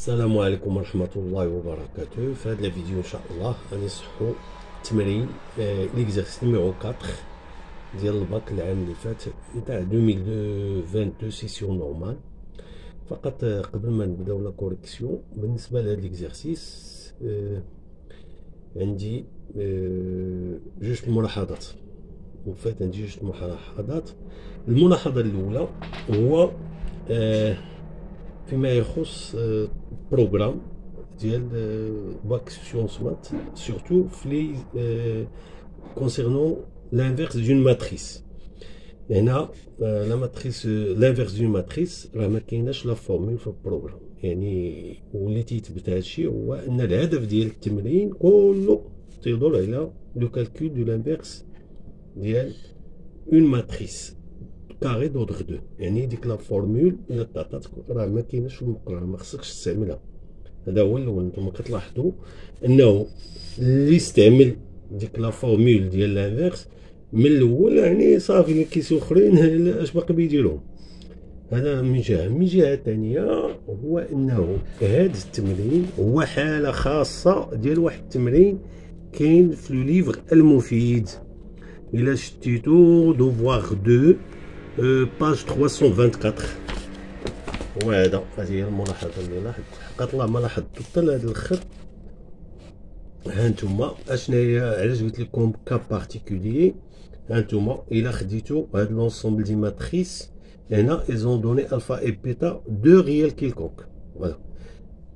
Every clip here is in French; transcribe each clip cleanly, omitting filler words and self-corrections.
السلام عليكم ورحمة الله وبركاته. في هذا الفيديو ان شاء الله غادي نصحو تمرين ليكزارسيس نيميرو 4 ديال الباك العام اللي فات نتاع 2022 سيسيون نورمال. فقط قبل ما نبداو لا كوريكسيون بالنسبة لهاد ليكزارسيس عندي جوج ملاحظات. وفات عندي جوج ملاحظات. الملاحظة الأولى هو فيما يخص بروغرام ديال باك سيونس مات سورتو في لي كونسيرنون لانفيرس دون ماتريس. هنا لا ماتريس لانفيرس دون ماتريس راه ما كايناش لا فورمول في البروغرام، يعني واللي تيثبت هادشي هو ان الهدف ديال التمرين كله تيدور على لو كالكول دو لانفيرس ديال اون ماتريس كاري دوردر 2، يعني ديك لا فورمول الا تعطاتك راه ما كايناش في المقرر، ما خصكش تستعملها. هذا هو الاول. نتوما كتلاحظوا انه اللي استعمل ديك لا فورمول ديال لانفيرس من الاول يعني صافي اللي كيسوا اخرين اش باقي بيديرهم. هذا من جهه. من جهه ثانيه هو انه هذا التمرين هو حاله خاصه ديال واحد التمرين كاين في لو ليفر المفيد. الى شتيتو دوفوار 2 باج 324. وهذا هذه هي الملاحظه اللي لاحظت. حقا الله ما لاحظتو حتى لهاد الاخر. ها نتوما اشنا هي علاش قلت لكم كا بارتيكولير. ها نتوما الا خديتو هاد لونسومبل دي ماتريس هنا ايزون دوني الفا اي بيتا دو ريال كيلكونك.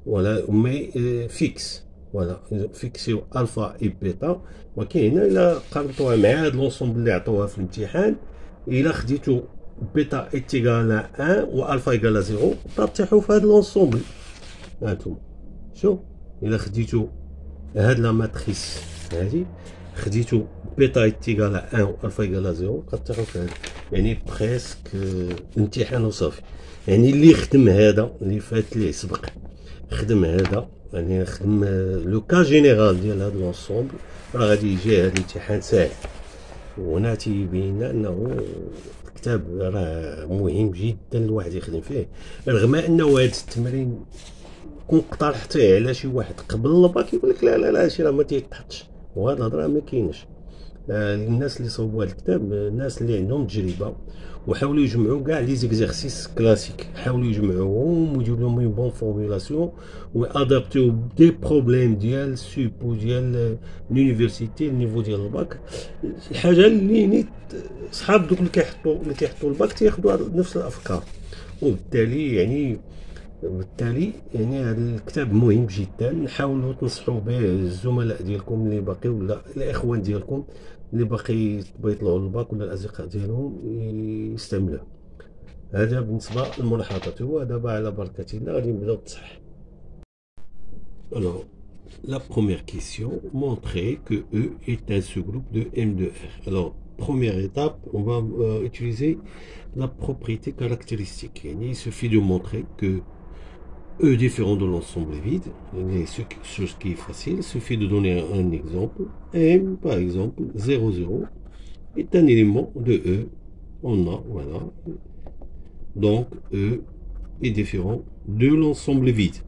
فوالا مي فيكس. فوالا فيكسيو الفا اي بيتا. ولكن هنا الا قارنتوها مع هاد لونسومبل اللي عطوها في الامتحان، الا خديتو بيتا ايتيغال 1 و الفا ايغال 0 ترتاحوا في هاد لونسومبل. هانتوما شوف الا خديتو هاد لا ماتريس هادي خديتو بيتا ايتيغال 1 و الفا ايغال 0 كترتاحوا في هاد، يعني بريسك الامتحان وصافي. يعني اللي خدم هذا اللي فات ليه سبق خدم هذا، يعني خدم لو كا جينيرال ديال هاد لونسومبل، راه غادي يجي هاد الامتحان ساهل. وهنا تيبين لنا انه الكتاب راه مهم جدا الواحد يخدم فيه، رغم انه هذا التمرين كون اقترحتيه على شي واحد قبل الباك يقول لك لا لا لا هادشي راه ما تيتحطش، وهاد الهضره ما كاينش. الناس اللي صوبوا هذا الكتاب الناس اللي عندهم تجربه وحاولوا يجمعوا كاع لي زيكزارسيس كلاسيك، حاولوا يجمعوهم ويجيبوا لهم اون بون فورمولاسيون وادابتيو دي بروبليم ديال سوبو ديال لونيفرسيتي النيفو ديال الباك. الحاجه اللي صحاب دوك اللي كيحطوا الباك تياخذوا نفس الافكار. وبالتالي يعني هذا الكتاب مهم جدا. نحاولوا تنصحوا به الزملاء ديالكم اللي باقي ولا الاخوان ديالكم اللي باقي يطلعوا للباك ولا الاصدقاء ديالهم يستعملوه. هذا بالنسبه للملاحظات. هو دابا على بركه الله غادي نبداو التصحيح. Alors, la première question, montrer que E est un sous-groupe de M2R. Alors, première étape, on va utiliser la propriété caractéristique. Il suffit de montrer que E différent de l'ensemble vide. Ce qui est facile, il suffit de donner un exemple. M, par exemple, 0, 0 est un élément de E. On a, voilà. Donc, E est différent de l'ensemble vide.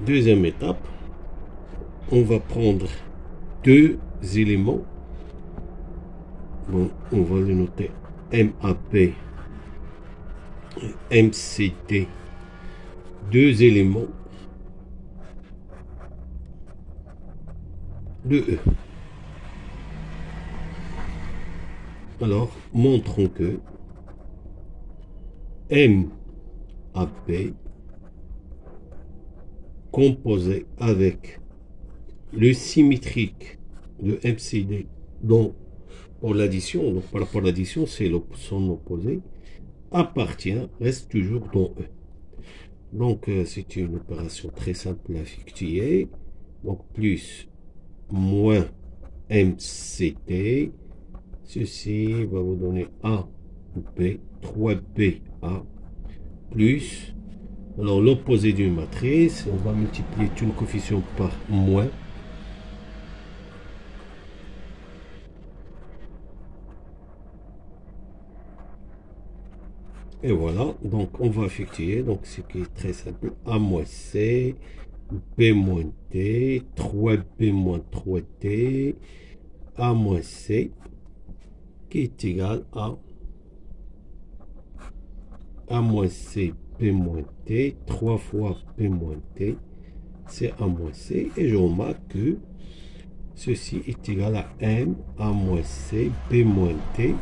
Deuxième étape, on va prendre deux éléments. Bon, on va les noter MAP, MCT. Deux éléments de E. Alors, montrons que MAP composé avec le symétrique de MCD, donc pour l'addition, donc par rapport à l'addition, c'est son opposé, reste toujours dans E. Donc c'est une opération très simple à effectuer. Donc plus moins MCT, ceci va vous donner AB, 3BA, plus, alors l'opposé d'une matrice, on va multiplier tout le coefficient par moins. Et voilà, donc on va effectuer, donc ce qui est très simple, A moins C, B moins D, 3B moins 3D, A moins C, qui est égal à A moins C, B moins D, 3 fois B moins D, c'est A moins C, et je remarque que ceci est égal à M, A moins C, B moins D,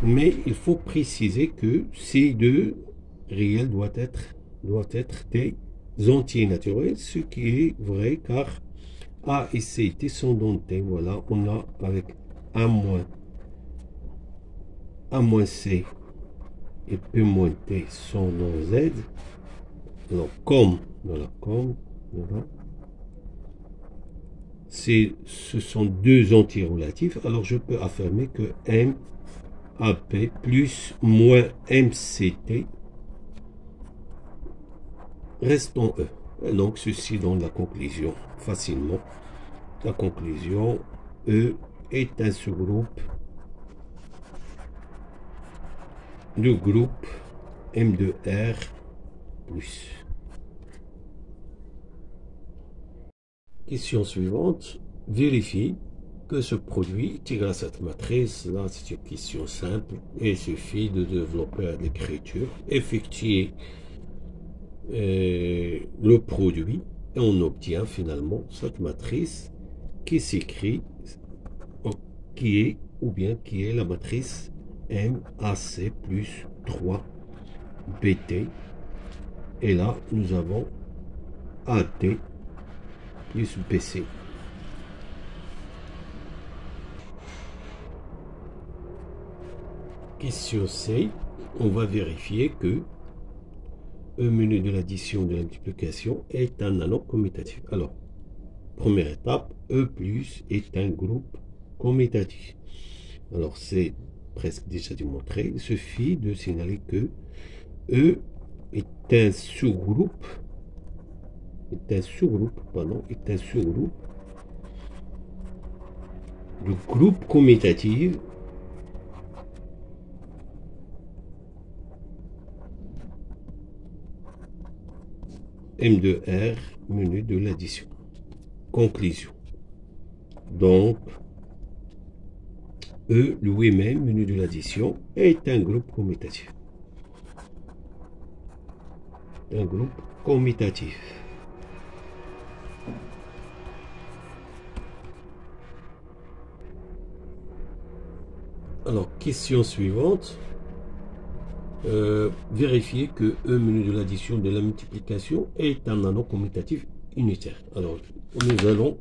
mais il faut préciser que ces deux réels doivent être des entiers naturels, ce qui est vrai car A et C sont dans T. Voilà, on a avec A moins C et P moins T sont dans Z. Alors, voilà, ce sont deux entiers relatifs, alors je peux affirmer que MAP plus moins MCT reste en E. Et donc, ceci donne la conclusion facilement. La conclusion, E est un sous-groupe du groupe M de R plus. Question suivante. Vérifie que ce produit est égal à cette matrice. Là, c'est une question simple. Il suffit de développer l'écriture, effectuer le produit et on obtient finalement cette matrice qui s'écrit, qui est la matrice MAC plus 3BT. Et là, nous avons AD plus BC. Question C, on va vérifier que E menu de l'addition de la multiplication est un anneau commutatif. Alors, première étape, E plus est un groupe commutatif. Alors, c'est presque déjà démontré. Il suffit de signaler que E est un sous-groupe du groupe commutatif M de R menu de l'addition. Conclusion. Donc, E lui-même, menu de l'addition, est un groupe commutatif. Un groupe commutatif. Alors, question suivante. Vérifier que E menu de l'addition de la multiplication est un anneau commutatif unitaire. Alors, nous allons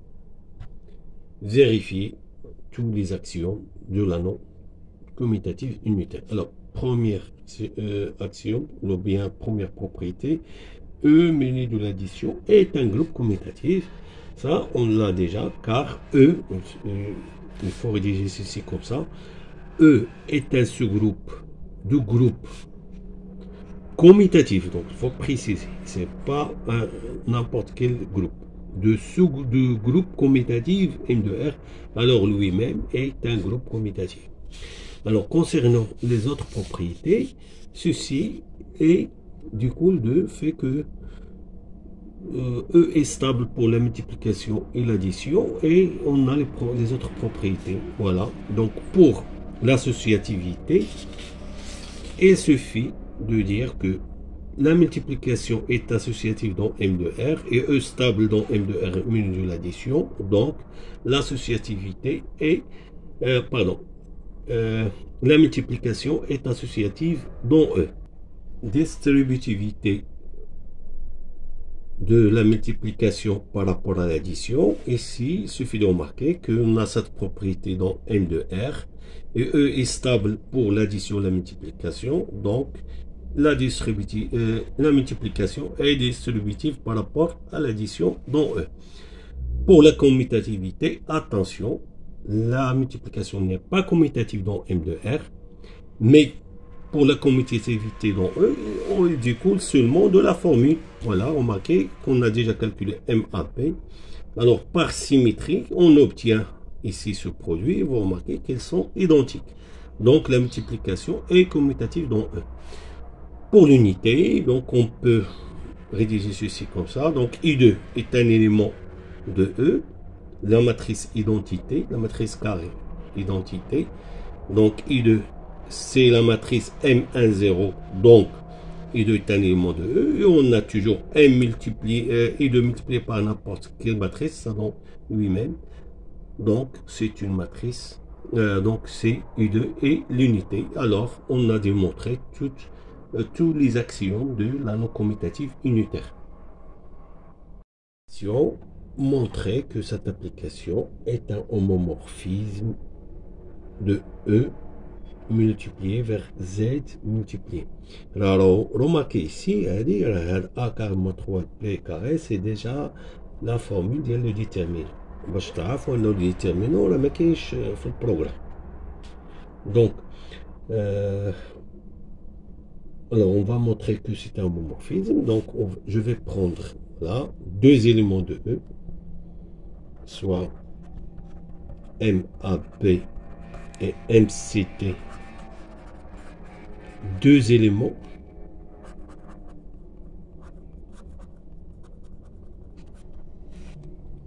vérifier tous les axiomes de l'anneau commutatif unitaire. Alors, première axiome, ou bien première propriété, E menu de l'addition est un groupe commutatif. Ça, on l'a déjà, car E, il faut rédiger ceci comme ça, E est un sous-groupe du groupe commutatif, donc il faut préciser, c'est pas n'importe quel groupe, de groupe commutatif M de R, alors lui-même est un groupe commutatif. Alors concernant les autres propriétés, ceci est du coup le fait que E est stable pour la multiplication et l'addition, et on a les autres propriétés. Voilà, donc pour l'associativité, il suffit de dire que la multiplication est associative dans M de R et E stable dans M de R menu de l'addition. Donc, l'associativité est... la multiplication est associative dans E. Distributivité de la multiplication par rapport à l'addition. Ici, il suffit de remarquer qu'on a cette propriété dans M de R et E est stable pour l'addition et la multiplication. Donc, la multiplication est distributive par rapport à l'addition dans E. Pour la commutativité, attention, la multiplication n'est pas commutative dans M de R, mais pour la commutativité dans E, on découle seulement de la formule. Voilà, remarquez qu'on a déjà calculé MAP. Alors, par symétrie, on obtient ici ce produit. Vous remarquez qu'ils sont identiques. Donc la multiplication est commutative dans E. Pour l'unité, donc on peut rédiger ceci comme ça. Donc I2 est un élément de E. La matrice identité, la matrice carré identité. Donc I2 c'est la matrice M10. Donc I2 est un élément de E. Et on a toujours M multiplié, I2 multiplié par n'importe quelle matrice, ça donne lui-même. Donc c'est une matrice. Donc c'est I2 et l'unité. Alors on a démontré tous les axiomes de la non commutative unitaire. Montrer que cette application est un homomorphisme de E multiplié vers Z multiplié. Alors, remarquez ici, A carré moins 3P carré, c'est déjà la formule de le déterminant. باش تعرفوا انه le déterminant راه ما كاينش في البروغرام. Donc, alors on va montrer que c'est un homomorphisme. Donc, je vais prendre là deux éléments de E, soit MAP et MCT, deux éléments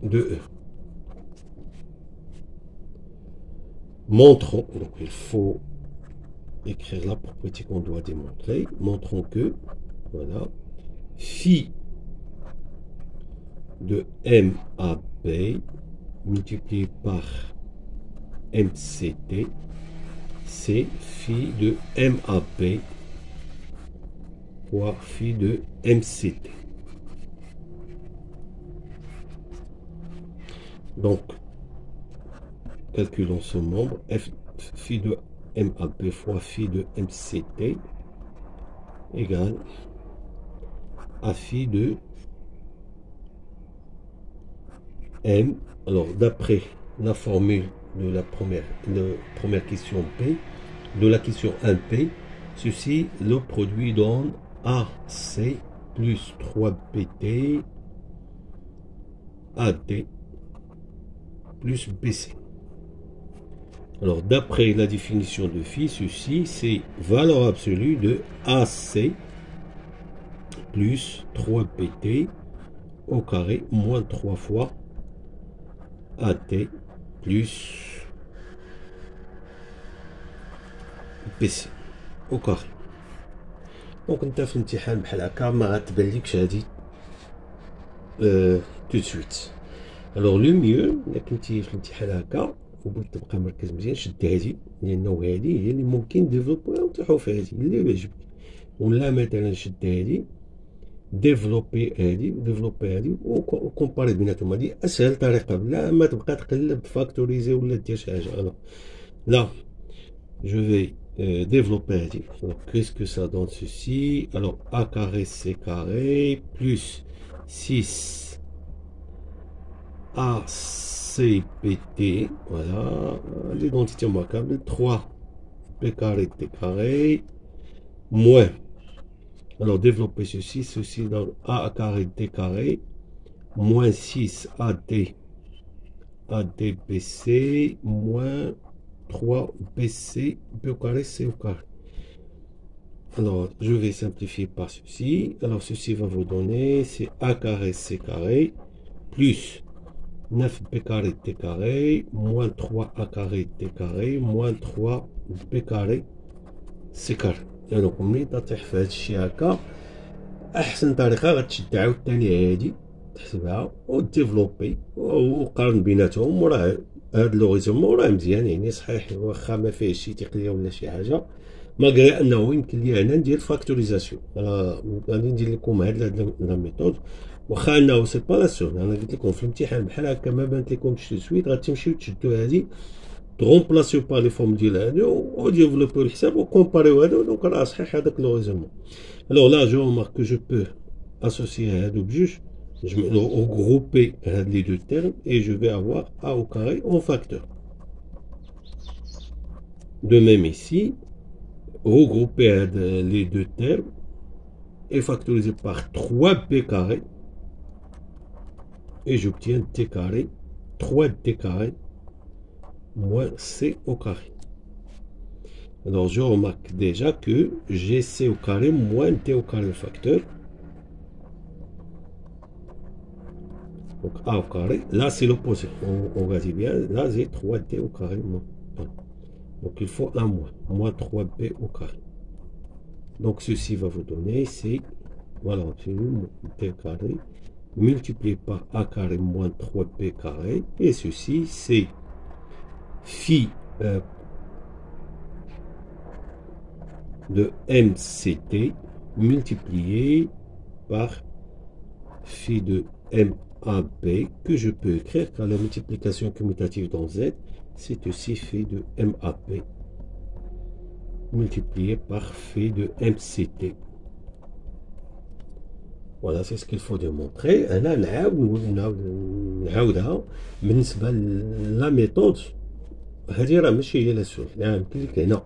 de E. Montrons, donc il faut écrire la propriété qu'on doit démontrer. Montrons que, voilà, phi de MAP multiplié par MCT, c'est phi de MAP fois phi de MCT. Donc, calculons ce membre, phi de MAP fois phi de MCT égale à phi de M. Alors, d'après la formule de la première question P, de la question 1P, ceci, le produit donne AC plus 3PT AD plus BC. Alors, d'après la définition de phi, ceci, c'est valeur absolue de AC plus 3PT au carré moins 3 fois AT plus BC au carré. Donc, انت في الامتحان بحال هكا ما غتبانلكش هادي tout de suite. Alors le mieux الا كنتي في الامتحان هكا وبغيت تبقى مركز مزيان شد هادي، لانه هادي هي اللي ممكن ديفلوبيها وتلوحو في هادي اللي يعجبك. ولا مثلا شد هادي ديفلوبي هادي وكومباري بيناتهم. هادي اسهل طريقه بلا ما تبقى تقلب فاكتوريزي ولا دير شي حاجه. الوغ لا جو في développer هادي. Alors qu'est-ce que ça donne ceci? Alors a carré c carré plus 6 ACPT, voilà, l'identité remarquable, 3 P carré T carré, moins, alors développer ceci dans A carré T carré, moins 6 ADBC, moins 3 BC, P au carré, C au carré. Alors, je vais simplifier par ceci. Alors, ceci va vous donner, c'est A carré C carré, plus 9b carré t carré, moins 3a carré t carré, moins 3 b carré c carré. يعني ملي تطيح في هاد الشي هكا احسن طريقه غتشد عاوتاني هادي تحسبها وديفلوبي وقارن بيناتهم. وراه هاد لوغيزم راه مزيان، يعني صحيح واخا ما فيهش شي تقنيه ولا شي حاجه، ماغري انه يمكن لي انا ندير فاكتوريزاسيون. غادي ندير لكم هاد لا ميثود واخا انه سي با لا سور. انا قلت لكم في الامتحان بحال هكا ما بانت لكمش سويت غتمشيو تشدو هادي تغومبلاسيو با لي فورم ديال هادو وديفلوبيو الحساب وكومباريو هادو. دونك راه صحيح هذاك لوغيزمون. الوغ لا جو مارك كو جو بو اسوسيي هادو بجوج. Je vais regrouper les deux termes et je vais avoir a au carré en facteur. De même ici, regrouper les deux termes et factoriser par 3p carré et j'obtiens t carré 3t carré moins c au carré. Alors, je remarque déjà que j'ai C au carré moins D au carré facteur. Donc, A au carré. Là, c'est l'opposé. On va dire bien. Là, j'ai 3D au carré moins 1. Donc, il faut un moins. Moins 3B au carré. Donc, ceci va vous donner, c'est, voilà, c'est D carré multiplié par A carré moins 3B carré. Et ceci, c'est phi de MCT multiplié par phi de MAB que je peux écrire car la multiplication commutative dans Z, c'est aussi phi de MAB multiplié par phi de MCT. Voilà, c'est ce qu'il faut démontrer. Là, la méthode, هذه راه ماشي هي السؤال. نعم كليك هنا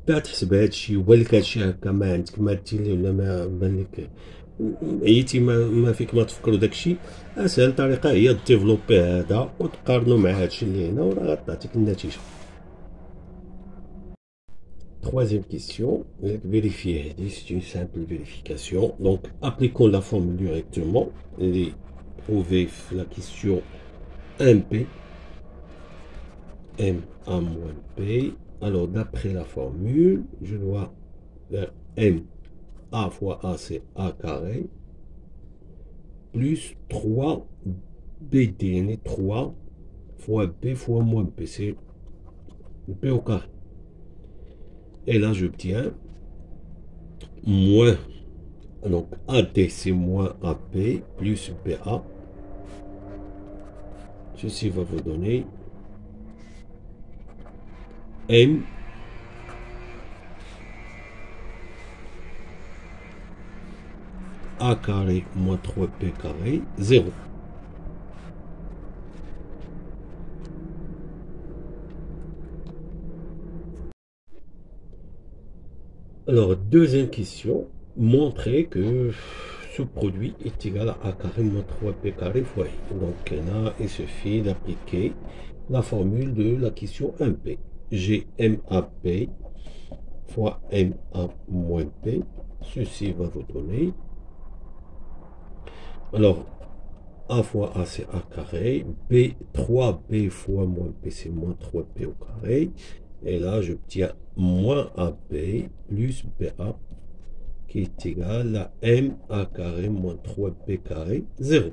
بقى تحسب هادشي وبالك هادشي هكا ما عندك ما دير ولا ما بان لك عييتي ما فيك ما تفكروا داكشي. اسهل طريقه هي ديفلوبي هذا وتقارنوا مع هادشي اللي هنا وراه غتعطيك النتيجه. Troisième question, vérifier, c'est une simple vérification. Donc, appliquons la formule directement et prouver la question MP, MA moins P. Alors, d'après la formule, je dois faire M, A fois A, c'est A carré, plus 3 BD, 3 fois B fois moins P, c'est B au carré. Et là, j'obtiens moins, donc AD c'est moins AP plus BA. Ceci va vous donner M A carré moins 3P carré, 0. Alors, deuxième question, montrer que ce produit est égal à A carré moins 3P carré fois I. Donc là, il suffit d'appliquer la formule de la question 1P. J'ai MAP fois MA moins P. Ceci va vous donner. Alors, A fois A, c'est A carré. B, 3B fois moins P, c'est moins 3P au carré. Et là, j'obtiens moins AB plus BA qui est égal à M A carré moins 3B carré, 0.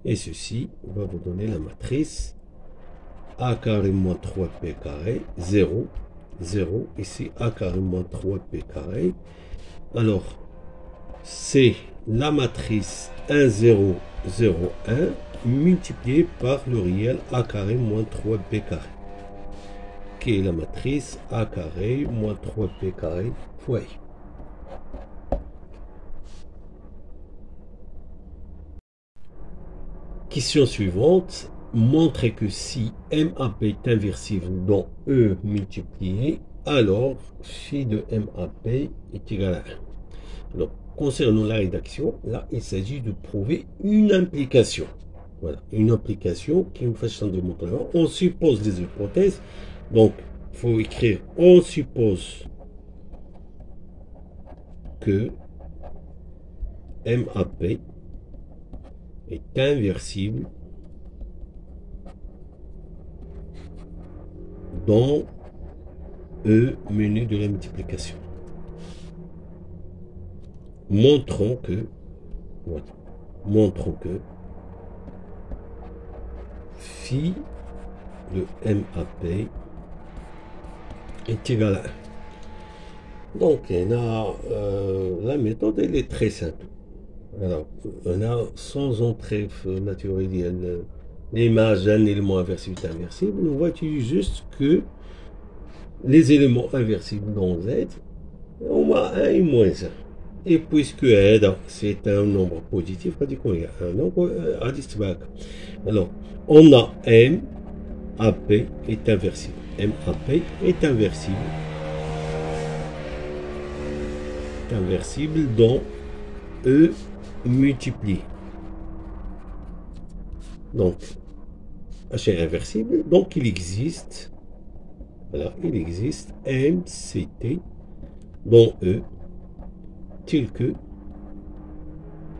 Et ceci va vous donner la matrice A carré moins 3B carré, 0, 0. Ici, A carré moins 3B carré. Alors, c'est la matrice 1, 0, 0, 1 multiplié par le réel A carré moins 3B carré, qui est la matrice A carré moins 3B carré fois I. Question suivante. Montrez que si MAP est inversible dans E multiplié, alors phi de MAP est égal à 1. Alors, concernant la rédaction, là, il s'agit de prouver une implication. Voilà, une implication qui nous fasse changer de montant. On suppose des hypothèses. Donc, il faut écrire on suppose que MAP est inversible dans E menu de la multiplication. Montrons que, voilà, montrons que phi de MAP est égal à 1. Donc, la méthode, elle est très simple. Alors, on a sans entrer naturelle l'image d'un élément inversible est inversible, on va utiliser juste que les éléments inversibles dans Z, on a 1 et moins 1. Et puisque R c'est un nombre positif, on dit qu'on y a un nombre additif. Alors, on a M, AP est inversible. MAP est inversible. Inversible dans E multiplié. Donc, H est inversible, donc il existe Voilà, il existe MCT dans E, tel que,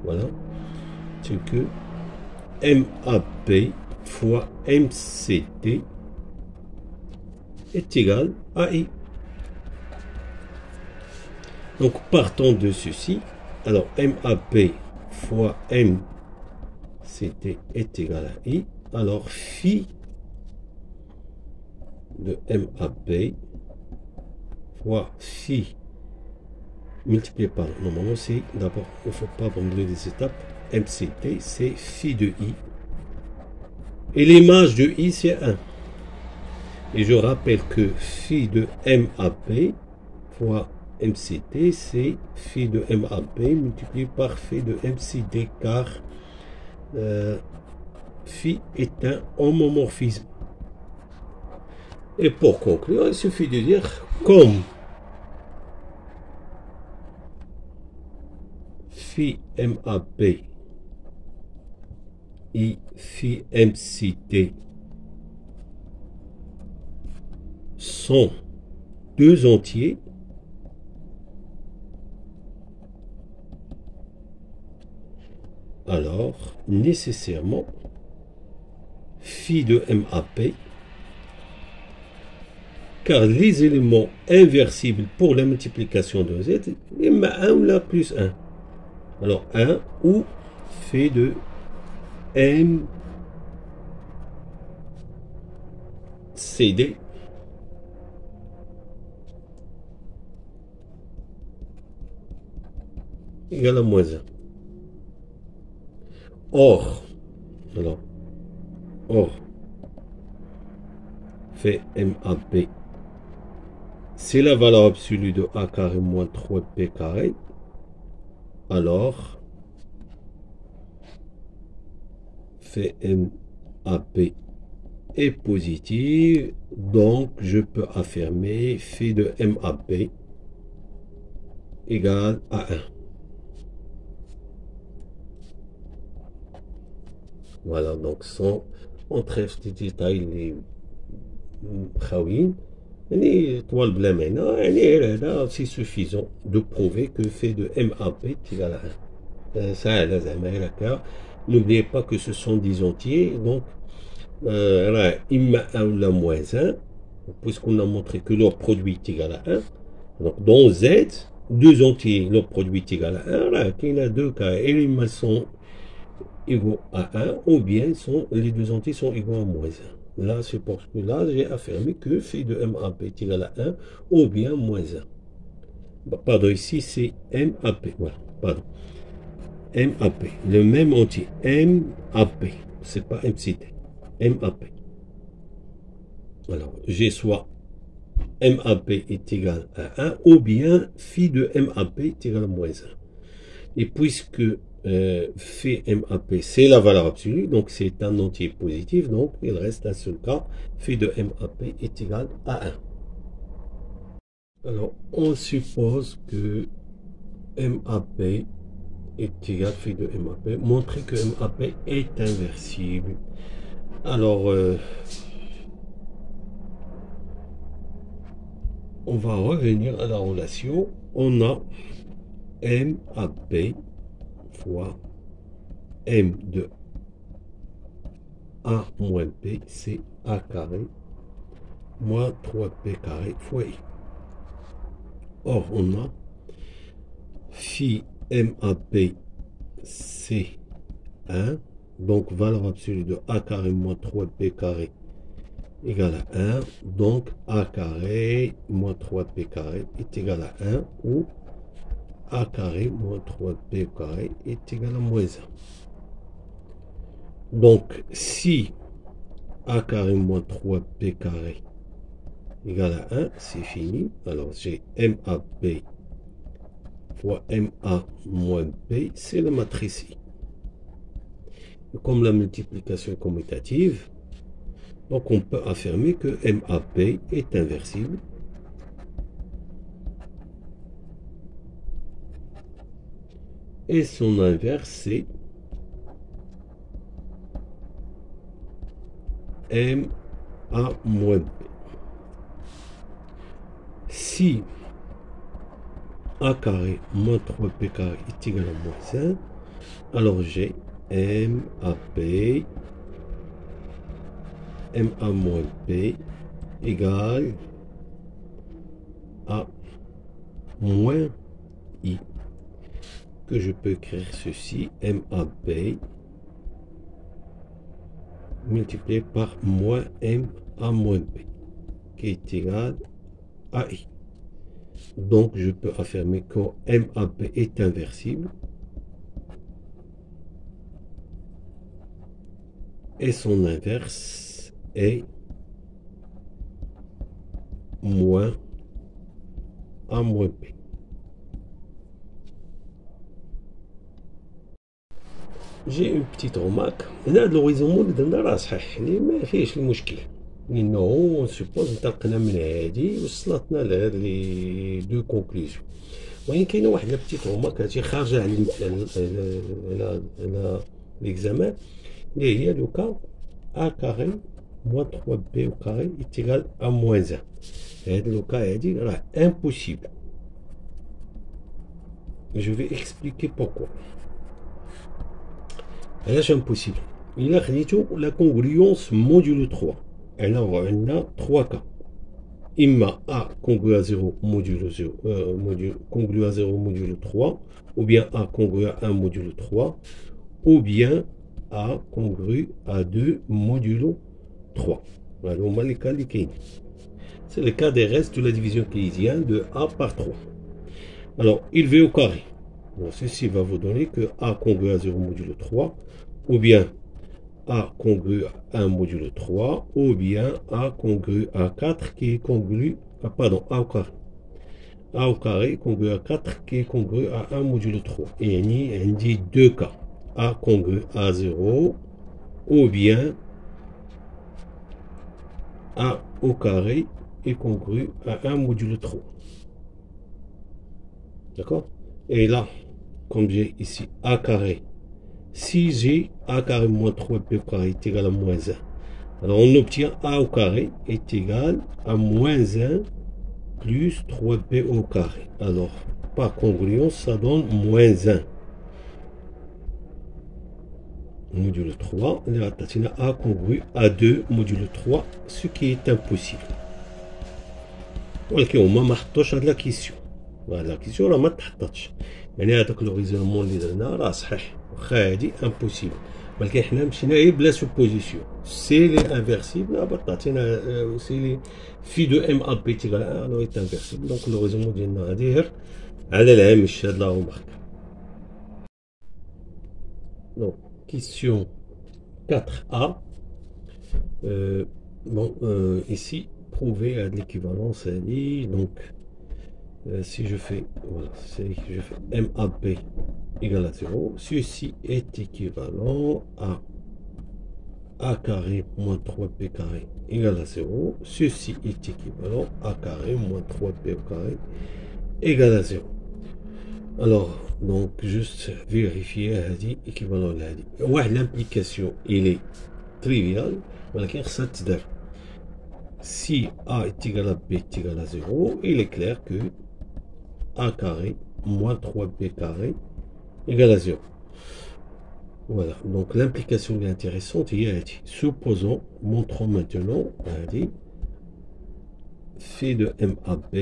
voilà, tel que MAP fois MCT est égal à I. Donc, partant de ceci, alors MAP fois MCT est égal à I. Alors, phi de MAP fois phi multiplié par, normalement c'est d'abord, il ne faut pas abandonner les étapes, MCT c'est phi de I. Et l'image de I c'est 1. Et je rappelle que phi de MAP fois MCT, c'est phi de MAP multiplié par phi de MCT, car phi est un homomorphisme. Et pour conclure, il suffit de dire comme phi MAP et phi MCT sont deux entiers, alors nécessairement phi de MAP, car les éléments inversibles pour la multiplication de Z, il y a 1 ou la plus 1. Alors 1 ou phi de MCD égale à moins 1. Or, fait MAP, c'est la valeur absolue de A carré moins 3P carré. Alors, fait MAP est positive, donc je peux affirmer phi de MAP égale à 1. Voilà, donc sans entrer dans les détails, les khawin, c'est suffisant de prouver que phi de MAP est égal à 1. N'oubliez pas que ce sont des entiers, donc imma 1 ou la moins 1, puisqu'on a montré que leur produit est égal à 1. Donc dans Z, deux entiers, leur produit est égal à 1. Il y a deux cas, et ils sont égaux à 1, ou bien les deux entiers sont égaux à moins 1. Là, c'est parce que là, j'ai affirmé que phi de MAP est égal à 1, ou bien moins 1. Pardon, ici c'est MAP, voilà, pardon. MAP, le même entier, MAP, c'est pas MCT, MAP. Alors, j'ai soit MAP est égal à 1, ou bien phi de MAP est égal à moins 1. Et puisque phi MAP, c'est la valeur absolue, donc c'est un entier positif, donc il reste un seul cas, phi de MAP est égal à 1. Alors, on suppose que MAP est égal à phi de MAP, montrer que MAP est inversible. Alors, on va revenir à la relation. On a MAP fois M de A moins P, c'est A carré moins 3P carré fois I. Or, on a phi MAP, c'est 1. Donc, valeur absolue de A carré moins 3P carré égale à 1. Donc, A carré moins 3P carré est égal à 1, ou A carré moins 3P carré est égal à moins 1. Donc, si A carré moins 3P carré égale à 1, c'est fini. Alors, j'ai MAP fois MA moins P, c'est la matrice I. Comme la multiplication commutative, donc on peut affirmer que MAP est inversible. Et son inverse, c'est MA moins P. si A carré moins 3B carré est égal à moins 1, alors j'ai MAB, MA moins B égale à moins I, que je peux écrire ceci, MAB multiplié par moins MA moins B, qui est égal à I. Donc, je peux affirmer que MAB est inversible et son inverse est moins A moins B. J'ai une petite remarque. هنا هاد الوريزومون اللي درنا راه صحيح اللي ما فيهش المشكل، لانه سوبوز انطلقنا من هادي وصلتنا لهاد لي دو كونكلوزيون. ولكن كاينه واحد لا بتيت رومارك هادشي خارجه على ليكزامان اللي هي لوكا ا كاري موان 3 بي او كاري ايتيغال ا موان 1. هاد لوكا هادي راه امبوسيبل. جو في اكسبليكي بوركوا. علاش امبوسيبل؟ الا خديتو لا كونغريونس موديلو 3، عندنا 3 كا، اما ا كونغرو ا 0 موديلو 0 كونغرو ا 0 موديلو 3، ou bien a congru à 1 modulo 3, ou bien a congru à 2 modulo 3. Voilà les cas. C'est le cas des restes de la division keynésienne de a par 3. Alors, il v au carré. Bon, ceci va vous donner que a congru à 0 modulo 3, ou bien a congru à 1 modulo 3, ou bien a congru à 4 qui est congru, pardon, a au carré. A au carré congru à 4 qui est congru à 1 modulo 3. Et il dit 2 cas. A congru à 0, ou bien A au carré est congru à 1 modulo 3. D'accord? Et là, comme j'ai ici A carré, si j'ai A carré moins 3B au carré est égal à moins 1, alors on obtient A au carré est égal à moins 1 plus 3B au carré. Alors, par congruence, ça donne moins 1. Modulo 3, A congru à 2 modulo 3, ce qui est impossible. ولكن هما ما حطوش هاد لا كيسيون. هاد لا كيسيون راه ما تحطاتش، يعني هذاك لوريزونمون اللي درنا راه صحيح، واخا هادي امبوسيبل، ولكن حنا مشينا غير بلا سوبوزيسيون. سي لي انفيرسيبل تعطينا سي لي في دو ام ا بي تيغال ان لو ايت انفيرسيبل. دونك لوريزونمون ديالنا غادي غير على الهامش هاد لا رومارك. دونك كيسيون 4A. Ici, prouver à l'équivalence. Donc, si je fais, voilà, je fais MAB égale à 0, ceci est équivalent à A carré moins 3B carré égale à 0. Ceci est équivalent à A carré moins 3B au carré égale à 0. Alors, donc, juste vérifier équivalent à l'implication, il est trivial, ولكن خصها تدار. Si A est égal à B est égal à 0, il est clair que A carré moins 3B carré égale à 0. Voilà, donc l'implication est intéressante. Supposons, montrons maintenant, phi de MAB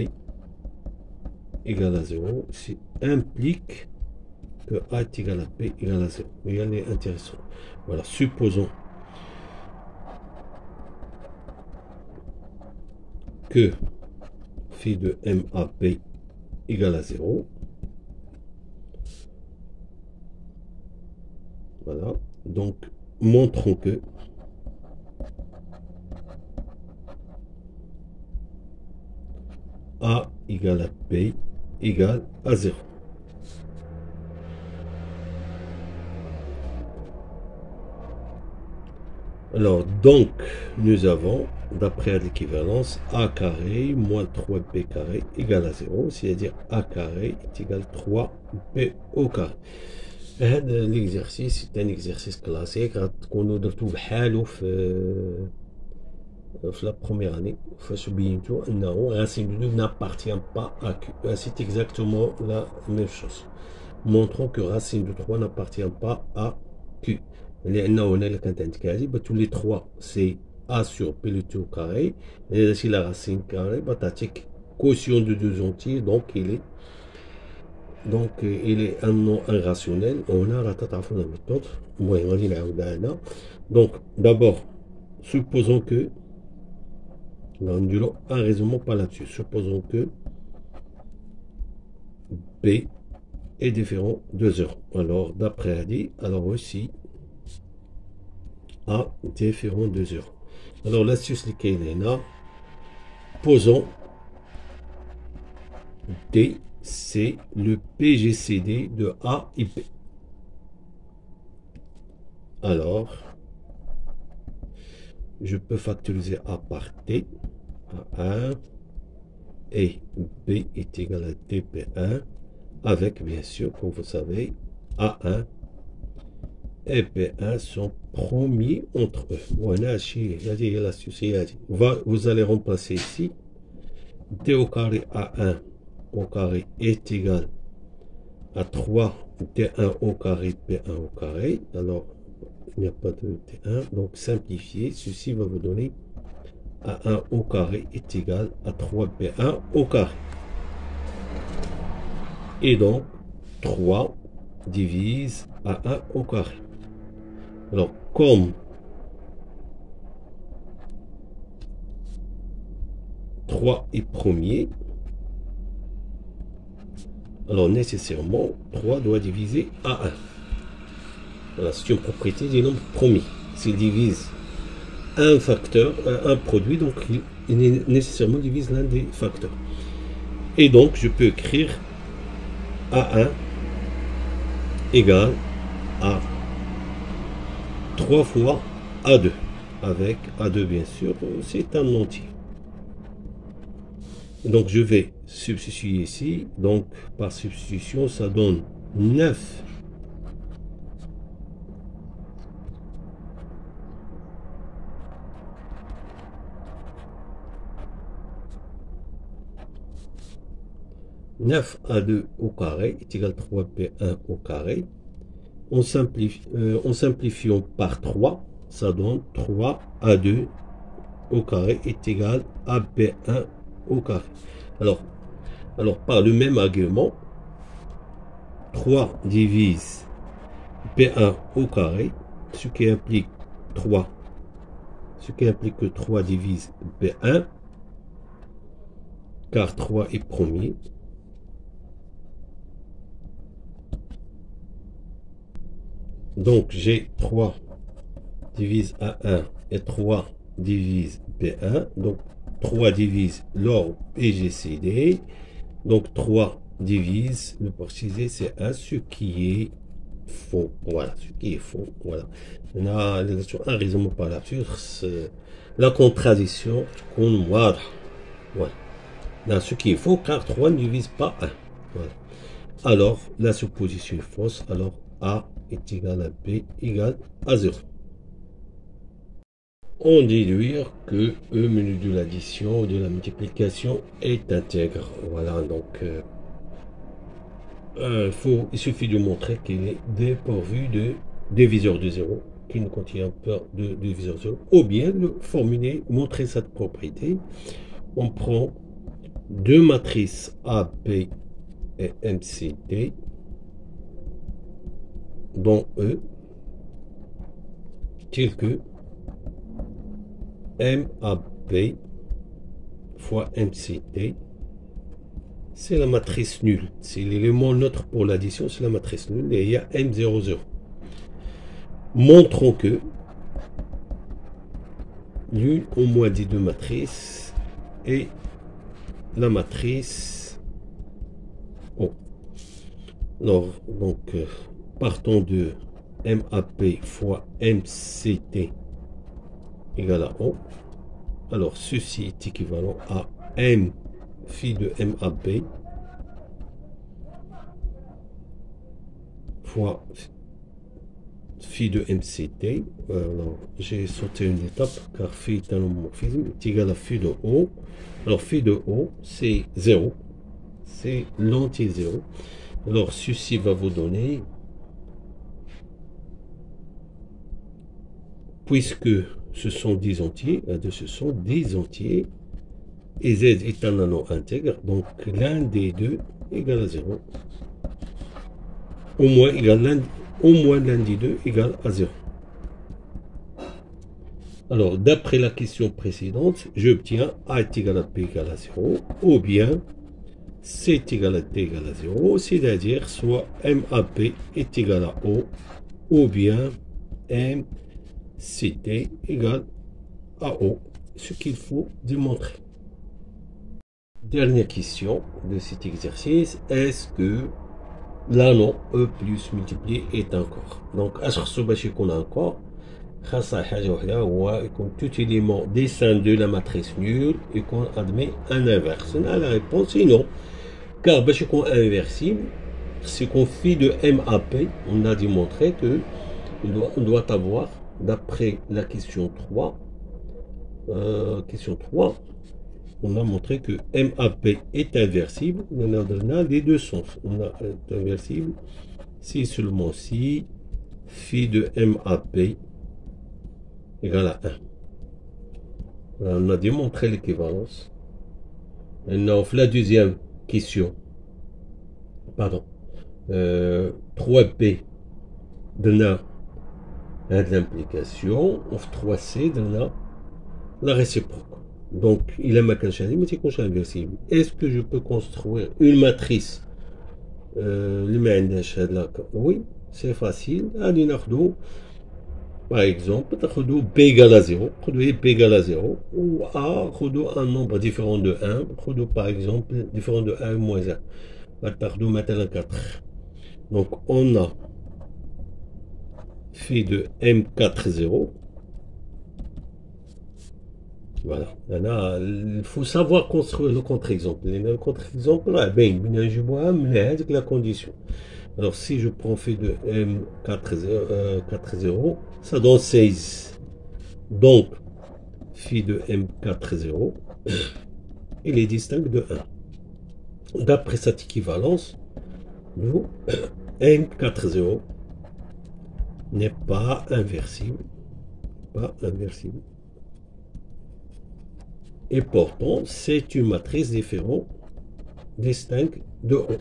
égale à 0, ça implique que A est égal à B égale à 0. Mais elle est intéressante. Voilà, supposons que phi de MAB égale à 0. Voilà, donc montrons que A égale à B égale à 0. Alors, donc, nous avons, d'après l'équivalence, A carré moins 3B carré égale à 0, c'est-à-dire A carré est égal à 3B au carré. L'exercice, c'est un exercice classique. غتكونوا درتو بحالو في la première année, racine de 2 n'appartient pas à Q. C'est exactement la même chose. Montrons que racine de 3 n'appartient pas à Q. Tous les 3, c'est A sur P le T au carré. Et si la racine carrée, quotient de 2 entiers, donc il est un nom irrationnel. On a la méthode. Donc, d'abord, supposons que, un raisonnement pas là-dessus, supposons que B est différent de 0. Alors, d'après Adi, alors aussi, A différent de 0. Alors, l'astuce est là. Posons D, c'est le PGCD de A et B. Alors, je peux factoriser A par T, A1, et B est égal à TP1, avec, bien sûr, comme vous savez, A1 et B1 sont premiers entre eux. Voilà, vous allez remplacer ici. D au carré A1 au carré est égal à 3 D1 au carré B1 au carré. Alors, il n'y a pas de D1. Donc, simplifier. Ceci va vous donner A1 au carré est égal à 3B1 au carré. Et donc, 3 divise A1 au carré. Alors, comme 3 est premier, alors nécessairement, 3 doit diviser A1. Voilà, c'est une propriété des nombres premiers. S'il divise un facteur, un produit, donc il nécessairement divise l'un des facteurs. Et donc, je peux écrire A1 égale à 3 fois A2. Avec A2, bien sûr, c'est un entier. Donc, je vais substituer ici. Donc, par substitution, ça donne 9. 9 A2 au carré est égal à 3P1 au carré. En simplifiant par 3, ça donne 3 A2 au carré est égal à B1 au carré. Alors par le même argument, 3 divise B1 au carré, ce qui implique que 3 divise B1, car 3 est premier. Donc j'ai 3 divise A1 et 3 divise B1. Donc 3 divise l'ordre PGCD. Donc 3 divise, le préciser c'est 1, ce qui est faux. Voilà, ce qui est faux. Voilà. On a un raisonnement par là-dessus. La contradiction qu'on voit. Voilà. Là, ce qui est faux, car 3 ne divise pas 1. Voilà. Alors, la supposition est fausse. Alors, A est égal à B égale à 0. On déduire que E menu de l'addition ou de la multiplication est intègre. Voilà, donc il suffit de montrer qu'il est dépourvu de diviseur de 0, qui ne contient pas de diviseur de 0, ou bien le formuler, montrer cette propriété. On prend deux matrices A, B et MCD, dont E, tel que MAB fois MCD, c'est la matrice nulle. C'est l'élément neutre pour l'addition, c'est la matrice nulle. Et il y a M00. Montrons que l'une au moins des deux matrices est la matrice O. Alors, donc, partons de MAP fois MCT égale à O. Alors, ceci est équivalent à M phi de MAB fois phi de MCT, alors j'ai sauté une étape car phi est un homomorphisme, est égal à phi de O. Alors phi de O, c'est 0, c'est l'anti-0. Alors ceci va vous donner, puisque ce sont des entiers, ce sont des entiers, et Z est un anneau intègre, donc l'un des deux égale à 0. Au moins l'un des deux égale à 0. Alors, d'après la question précédente, j'obtiens A est égal à B égale à 0, ou bien C est égal à D égale à 0, c'est-à-dire soit MAP est égal à O, ou bien MCT égale à O, ce qu'il faut démontrer. Dernière question de cet exercice, est-ce que l'anneau E plus multiplié est un corps? Donc, أشخص باش يكون un corps خاصة حاجة وحدة هو يكون tout élément des seins de la matrice nulle يكون admet un inverse. La réponse est non, car باش يكون inversible, c'est qu'on fait de MAP, on a démontré que on doit avoir, d'après la question 3, on a montré que MAP est inversible. On a les deux sens. On a inversible si seulement si phi de MAP égale à 1. Voilà, on a démontré l'équivalence. Maintenant, la deuxième question. Pardon. 3P donne l'implication. 3C donne la réciproque. Donc, il a ma canchani, mais c'est inversible. Est-ce que je peux construire une matrice oui, c'est facile. Allez, par exemple, B égale à 0, B égale à 0, ou A, un nombre différent de 1, par exemple, différent de 1 moins 1. Maintenant 4. Donc, on a phi de M4, 0. Voilà. Il faut savoir construire le contre-exemple. Le contre-exemple, la condition. Alors, si je prends phi de M4, 0, ça donne 16. Donc, phi de M4, 0, il est distinct de 1. D'après cette équivalence, nous, M4, 0 n'est pas inversible. Pas inversible. Et pourtant, c'est une matrice différente, distincte de O.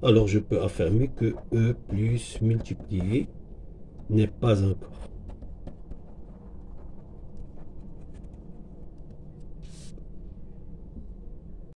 Alors, je peux affirmer que E plus multiplié n'est pas un corps.